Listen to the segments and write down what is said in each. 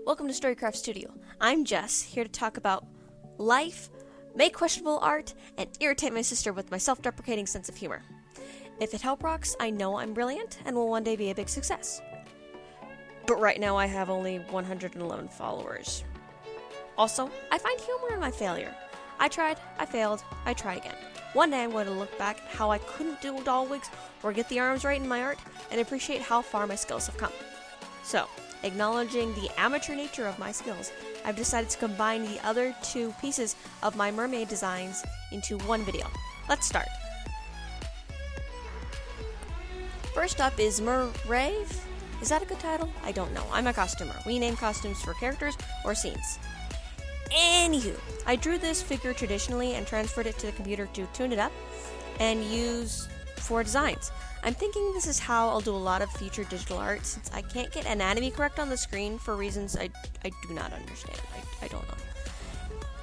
Welcome to Storycraft Studio. I'm Jess, here to talk about life, make questionable art, and irritate my sister with my self-deprecating sense of humor. If it help rocks, I know I'm brilliant and will one day be a big success. But right now I have only 111 followers. Also, I find humor in my failure. I tried, I failed, I try again. One day I'm going to look back at how I couldn't do doll wigs or get the arms right in my art and appreciate how far my skills have come. So, acknowledging the amateur nature of my skills, I've decided to combine the other two pieces of my mermaid designs into one video. Let's start. First up is Mermay. Is that a good title? I don't know. I'm a costumer. We name costumes for characters or scenes. Anywho, I drew this figure traditionally and transferred it to the computer to tune it up and use for designs. I'm thinking this is how I'll do a lot of future digital art since I can't get anatomy correct on the screen for reasons I do not understand. I don't know.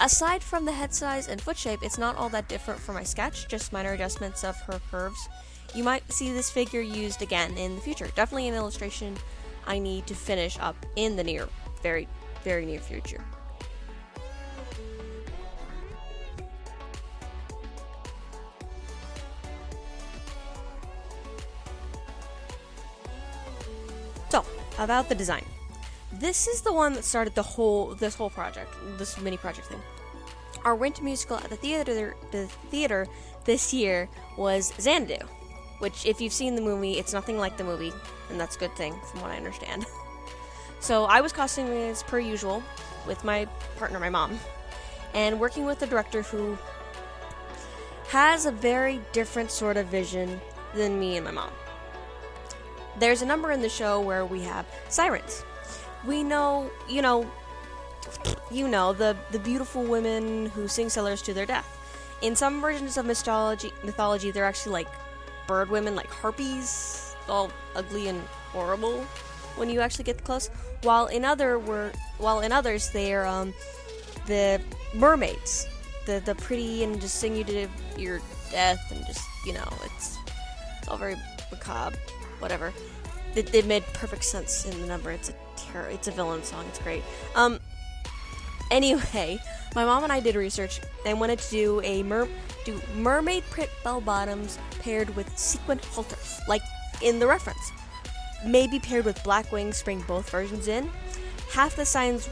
Aside from the head size and foot shape, it's not all that different from my sketch, just minor adjustments of her curves. You might see this figure used again in the future. Definitely an illustration I need to finish up in the very, very near future. So, about the design. This is the one that started this whole project, this mini project thing. Our winter musical at the theater this year was Xanadu, which if you've seen the movie, it's nothing like the movie, and that's a good thing from what I understand. So I was costuming as per usual with my partner, my mom, and working with the director who has a very different sort of vision than me and my mom. There's a number in the show where we have sirens. We know, the beautiful women who sing sailors to their death. In some versions of mythology, they're actually like bird women, like harpies, all ugly and horrible when you actually get close. While in others, they're the mermaids, the pretty and just sing you to your death and just it's all very macabre. Whatever. It made perfect sense in the number. It's a villain song. It's great. Anyway, my mom and I did research and wanted to do mermaid print bell bottoms paired with sequin halters, like in the reference. Maybe paired with black wings, bring both versions in. Half the sirens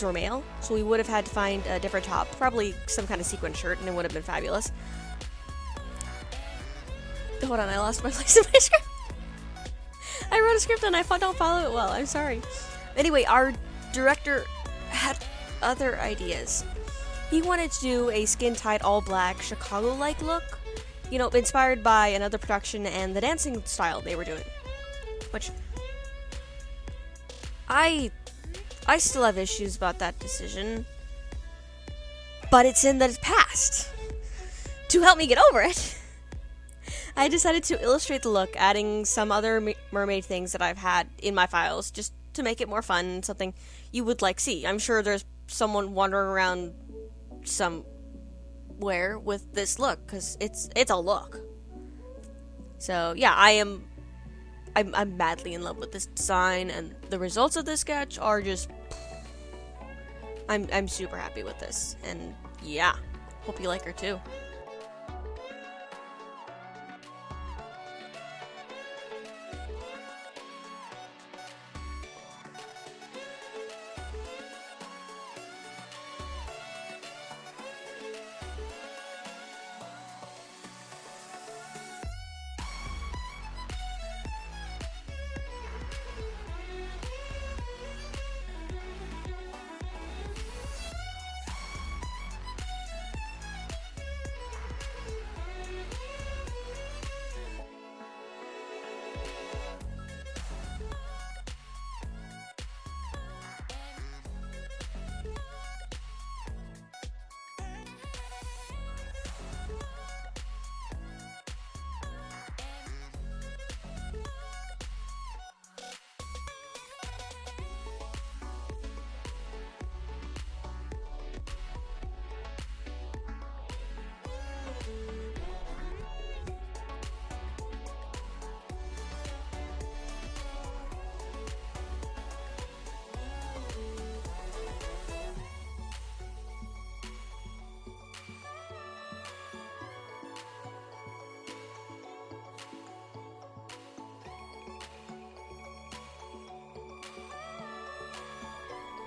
were male, so we would have had to find a different top, probably some kind of sequin shirt, and it would have been fabulous. Hold on, I lost my place in my script. I wrote a script and I don't follow it well. I'm sorry. Anyway, our director had other ideas. He wanted to do a skin-tight, all-black, Chicago-like look, inspired by another production and the dancing style they were doing. Which, I still have issues about that decision, but it's in the past. To help me get over it, I decided to illustrate the look, adding some other mermaid things that I've had in my files, just to make it more fun and something you would see. I'm sure there's someone wandering around somewhere with this look, because it's a look. So yeah, I'm madly in love with this design, and the results of this sketch are just, I'm super happy with this, and yeah, hope you like her too.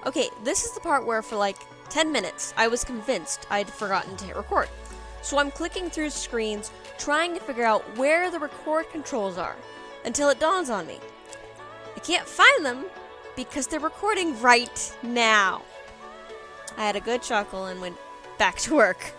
Okay, this is the part where for like 10 minutes I was convinced I'd forgotten to hit record. So I'm clicking through screens trying to figure out where the record controls are until it dawns on me. I can't find them because they're recording right now. I had a good chuckle and went back to work.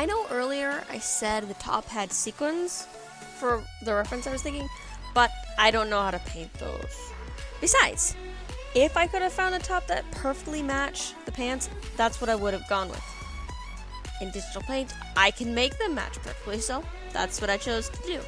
I know earlier I said the top had sequins for the reference I was thinking, but I don't know how to paint those. Besides, if I could have found a top that perfectly matched the pants, that's what I would have gone with. In digital paint, I can make them match perfectly, so that's what I chose to do.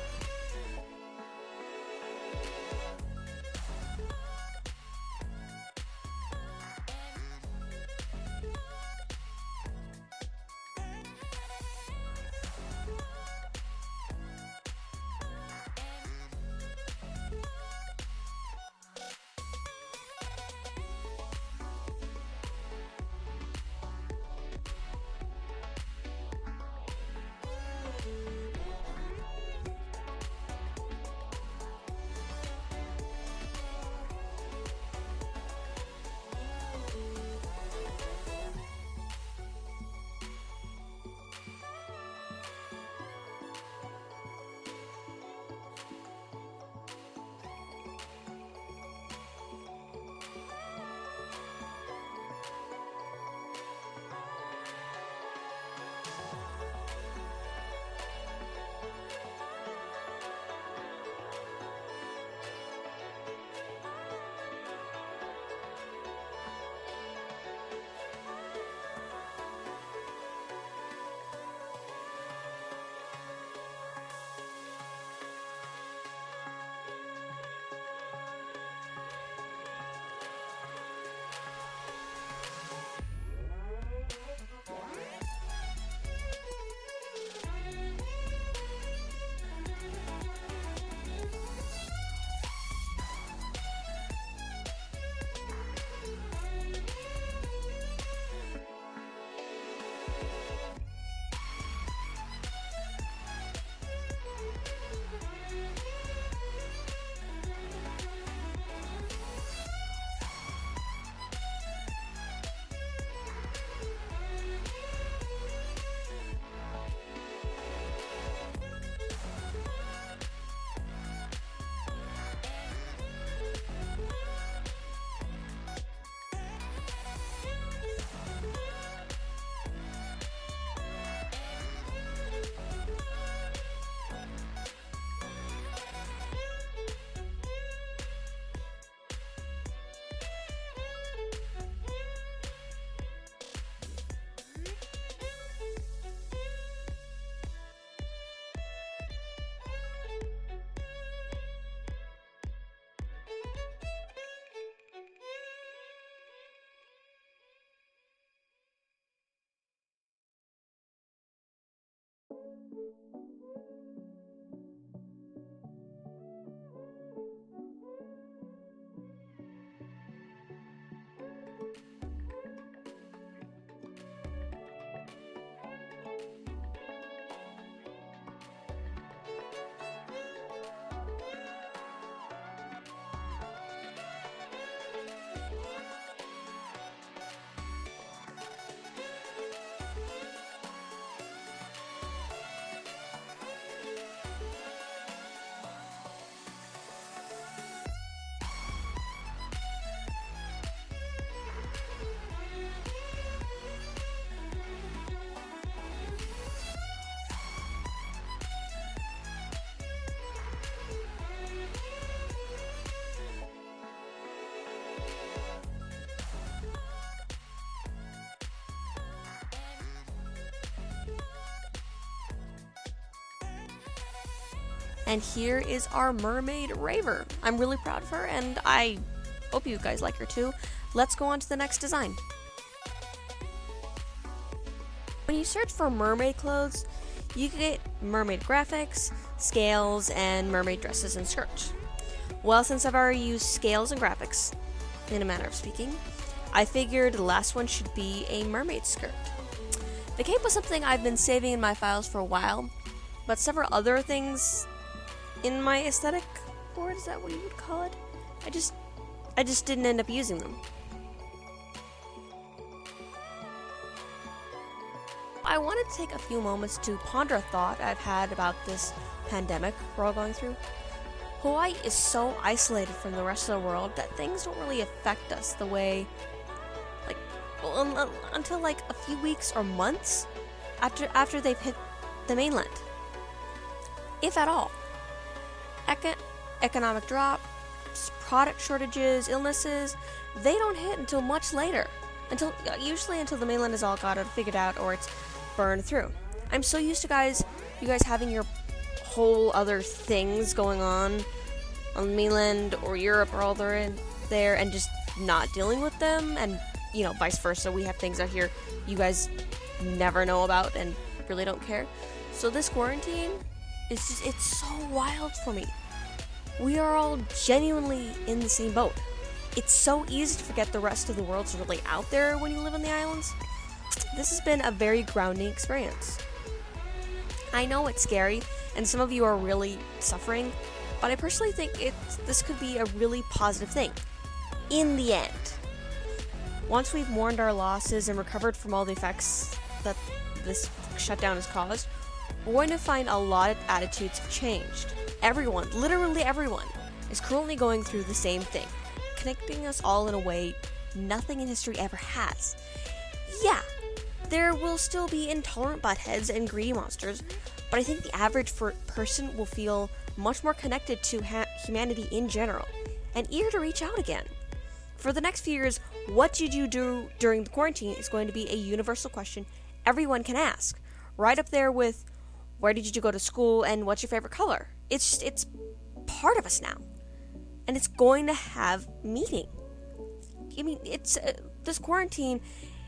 And here is our mermaid raver. I'm really proud of her, and I hope you guys like her too. Let's go on to the next design. When you search for mermaid clothes, you can get mermaid graphics, scales, and mermaid dresses and skirts. Well, since I've already used scales and graphics, in a manner of speaking, I figured the last one should be a mermaid skirt. The cape was something I've been saving in my files for a while, but several other things in my aesthetic board, is that what you would call it? I just didn't end up using them. I wanted to take a few moments to ponder a thought I've had about this pandemic we're all going through. Hawaii is so isolated from the rest of the world that things don't really affect us the way, until like a few weeks or months after they've hit the mainland. If at all. Economic drops, product shortages, illnesses, they don't hit until much later. Usually until the mainland is all got it figured out or it's burned through. I'm so used to you guys having your whole other things going on the mainland or Europe or all they're in there and just not dealing with them, and vice versa. We have things out here you guys never know about and really don't care. So this quarantine it's so wild for me. We are all genuinely in the same boat. It's so easy to forget the rest of the world's really out there when you live on the islands. This has been a very grounding experience. I know it's scary, and some of you are really suffering, but I personally think this could be a really positive thing. In the end, once we've mourned our losses and recovered from all the effects that this shutdown has caused, we're going to find a lot of attitudes have changed. Everyone, literally everyone, is currently going through the same thing, connecting us all in a way nothing in history ever has. Yeah, there will still be intolerant buttheads and greedy monsters, but I think the average person will feel much more connected to humanity in general, and eager to reach out again. For the next few years, what did you do during the quarantine is going to be a universal question everyone can ask, right up there with where did you go to school and what's your favorite color. It's part of us now, and it's going to have meaning. I mean, this quarantine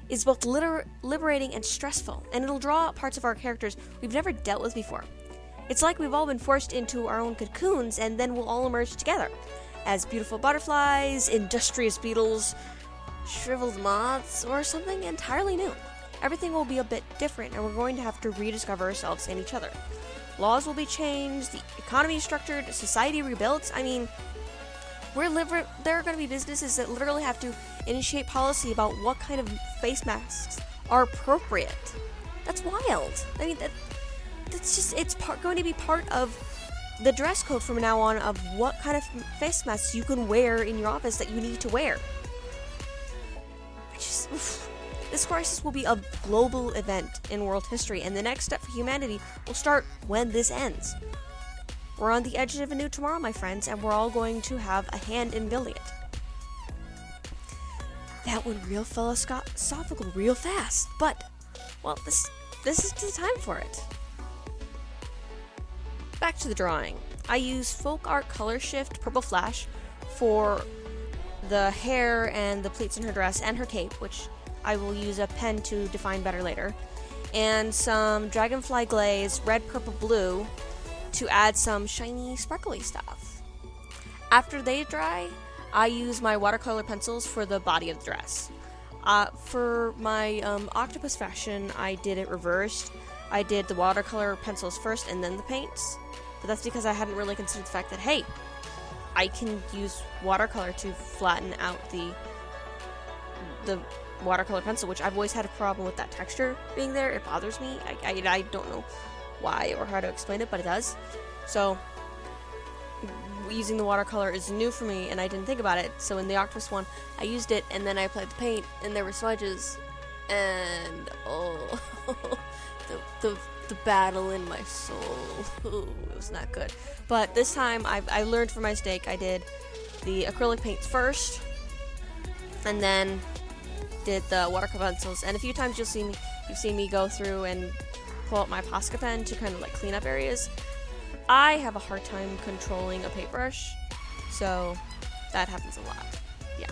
is both liberating and stressful, and it'll draw out parts of our characters we've never dealt with before. It's like we've all been forced into our own cocoons, and then we'll all emerge together as beautiful butterflies, industrious beetles, shriveled moths, or something entirely new. Everything will be a bit different, and we're going to have to rediscover ourselves and each other. Laws will be changed, the economy structured, society rebuilt. I mean, there are going to be businesses that literally have to initiate policy about what kind of face masks are appropriate. That's wild. I mean, it's going to be part of the dress code from now on of what kind of face masks you can wear in your office that you need to wear. This crisis will be a global event in world history, and the next step for humanity will start when this ends. We're on the edge of a new tomorrow, my friends, and we're all going to have a hand in building it. That went real philosophical real fast, but, well, this is the time for it. Back to the drawing. I use Folk Art Color Shift Purple Flash for the hair and the pleats in her dress and her cape, which I will use a pen to define better later, and some Dragonfly Glaze Red, Purple, Blue to add some shiny, sparkly stuff. After they dry, I use my watercolor pencils for the body of the dress. For my octopus fashion, I did it reversed. I did the watercolor pencils first and then the paints, but that's because I hadn't really considered the fact that, hey, I can use watercolor to flatten out the watercolor pencil, which I've always had a problem with that texture being there. It bothers me. I don't know why or how to explain it, but it does. So using the watercolor is new for me, and I didn't think about it. So in the octopus one, I used it, and then I applied the paint, and there were smudges, and the battle in my soul. Ooh, it was not good. But this time, I learned from my mistake. I did the acrylic paints first, and then did the watercolor pencils. And a few times you've seen me go through and pull out my Posca pen to kind of like clean up areas. I have a hard time controlling a paintbrush, so that happens a lot. Yeah.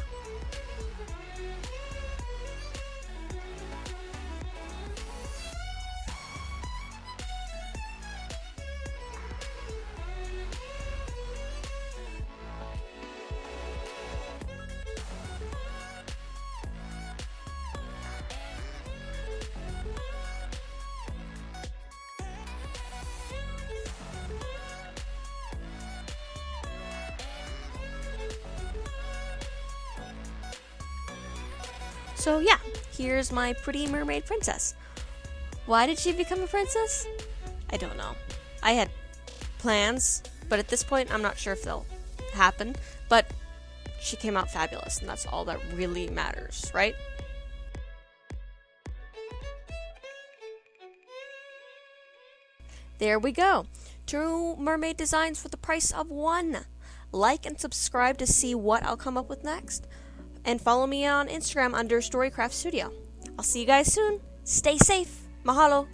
So yeah, here's my pretty mermaid princess. Why did she become a princess? I don't know. I had plans, but at this point I'm not sure if they'll happen, but she came out fabulous, and that's all that really matters, right? There we go. 2 mermaid designs for the price of 1. Like and subscribe to see what I'll come up with next. And follow me on Instagram under Storycraft Studio. I'll see you guys soon. Stay safe. Mahalo.